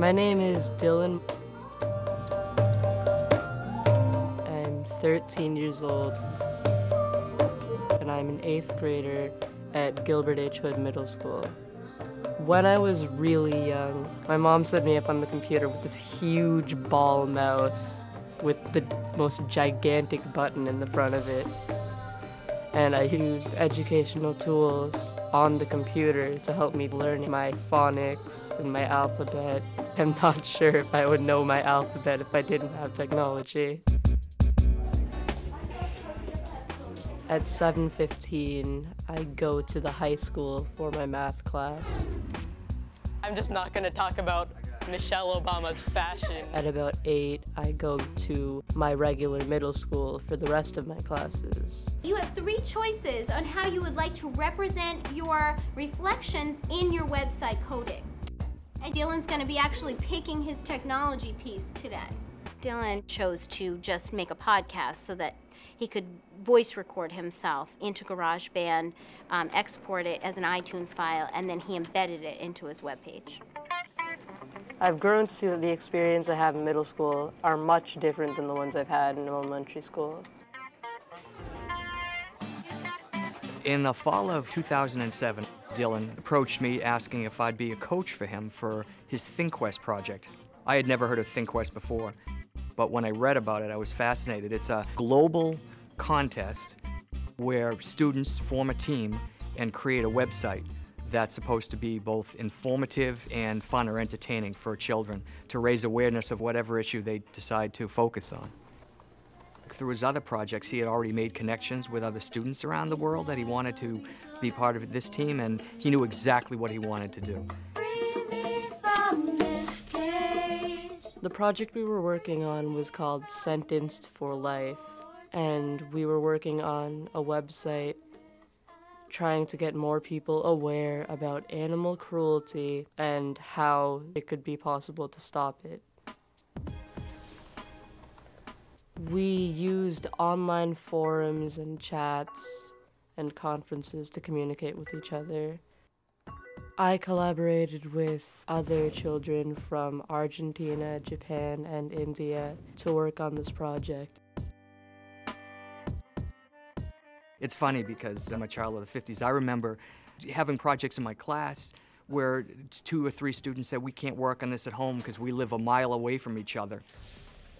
My name is Dylan. I'm 13 years old, and I'm an 8th grader at Gilbert H. Hood Middle School. When I was really young, my mom set me up on the computer with this huge ball mouse with the most gigantic button in the front of it. And I used educational tools on the computer to help me learn my phonics and my alphabet. I'm not sure if I would know my alphabet if I didn't have technology. At 7:15, I go to the high school for my math class. I'm just not going to talk about Michelle Obama's fashion. At about 8, I go to my regular middle school for the rest of my classes. You have 3 choices on how you would like to represent your reflections in your website coding. And Dylan's going to be actually picking his technology piece today. Dylan chose to just make a podcast so that he could voice record himself into GarageBand, export it as an iTunes file, and then he embedded it into his webpage. I've grown to see that the experience I have in middle school are much different than the ones I've had in elementary school. In the fall of 2007, Dylan approached me asking if I'd be a coach for him for his ThinkQuest project. I had never heard of ThinkQuest before, but when I read about it, I was fascinated. It's a global contest where students form a team and create a website that's supposed to be both informative and fun or entertaining for children to raise awareness of whatever issue they decide to focus on. Through his other projects, he had already made connections with other students around the world that he wanted to be part of this team, and he knew exactly what he wanted to do. The project we were working on was called Sentenced for Life, and we were working on a website trying to get more people aware about animal cruelty and how it could be possible to stop it. We used online forums and chats and conferences to communicate with each other. I collaborated with other children from Argentina, Japan, and India to work on this project. It's funny because I'm a child of the 50s. I remember having projects in my class where 2 or 3 students said, we can't work on this at home because we live a mile away from each other.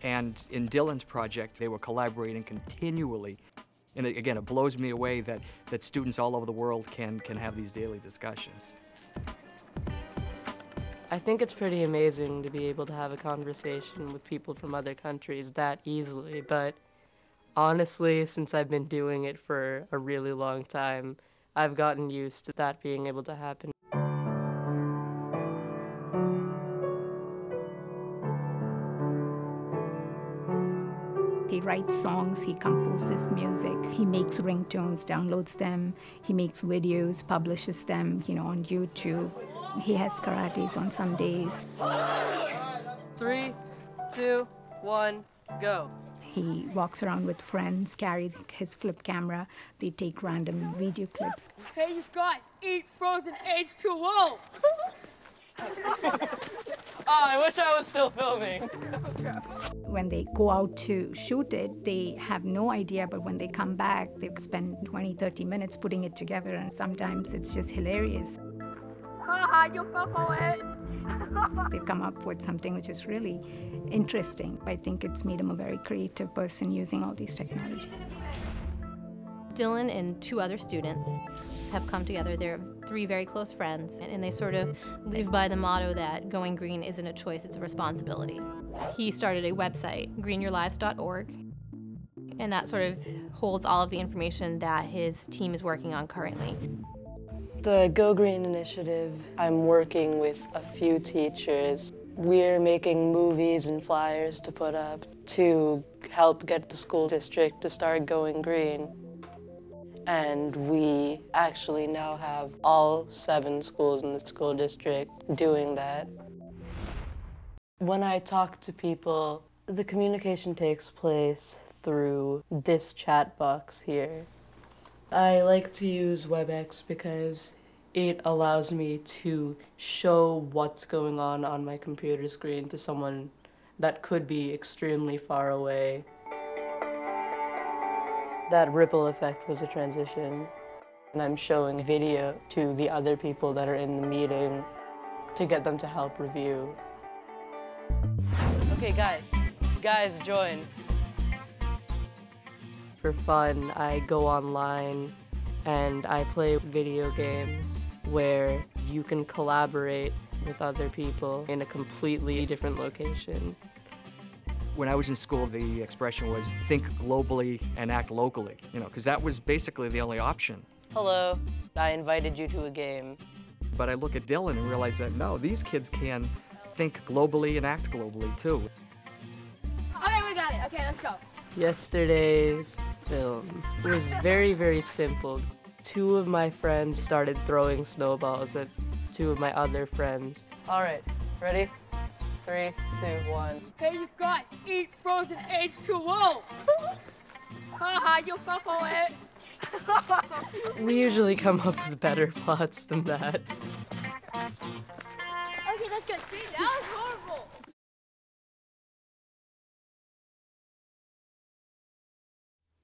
And in Dylan's project, they were collaborating continually. And again, it blows me away that students all over the world can have these daily discussions. I think it's pretty amazing to be able to have a conversation with people from other countries that easily, but honestly, since I've been doing it for a really long time, I've gotten used to that being able to happen. He writes songs, he composes music, he makes ringtones, downloads them, he makes videos, publishes them, on YouTube. He has karates on some days. 3, 2, 1, go. He walks around with friends, carry his flip camera, they take random video clips. Hey, you guys, eat frozen H2O! Oh, I wish I was still filming. When they go out to shoot it, they have no idea, but when they come back, they spend 20, 30 minutes putting it together, and sometimes it's just hilarious. Haha, you fell for it! They've come up with something which is really interesting. I think it's made him a very creative person using all these technology. Dylan and 2 other students have come together. They're 3 very close friends, and they sort of live by the motto that going green isn't a choice, it's a responsibility. He started a website, greenyourlives.org, and that sort of holds all of the information that his team is working on currently. The Go Green initiative, I'm working with a few teachers. We're making movies and flyers to put up to help get the school district to start going green. And we actually now have all 7 schools in the school district doing that. When I talk to people, the communication takes place through this chat box here. I like to use WebEx because It allows me to show what's going on my computer screen to someone that could be extremely far away. That ripple effect was a transition. And I'm showing video to the other people that are in the meeting to get them to help review. Okay, guys, join. For fun, I go online and I play video games where you can collaborate with other people in a completely different location. When I was in school, the expression was think globally and act locally, because that was basically the only option. Hello, I invited you to a game. But I look at Dylan and realize that, no, these kids can think globally and act globally, too. Okay, we got it. Okay, let's go. Yesterday's film was very, very simple. 2 of my friends started throwing snowballs at 2 of my other friends. All right, ready? 3, 2, 1. Hey, you guys, eat frozen H2O. Haha, you fell for it. We usually come up with better plots than that. Okay, that's good. See, that was horrible.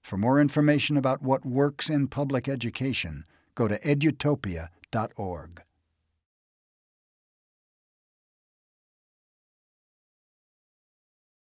For more information about what works in public education, go to edutopia.org.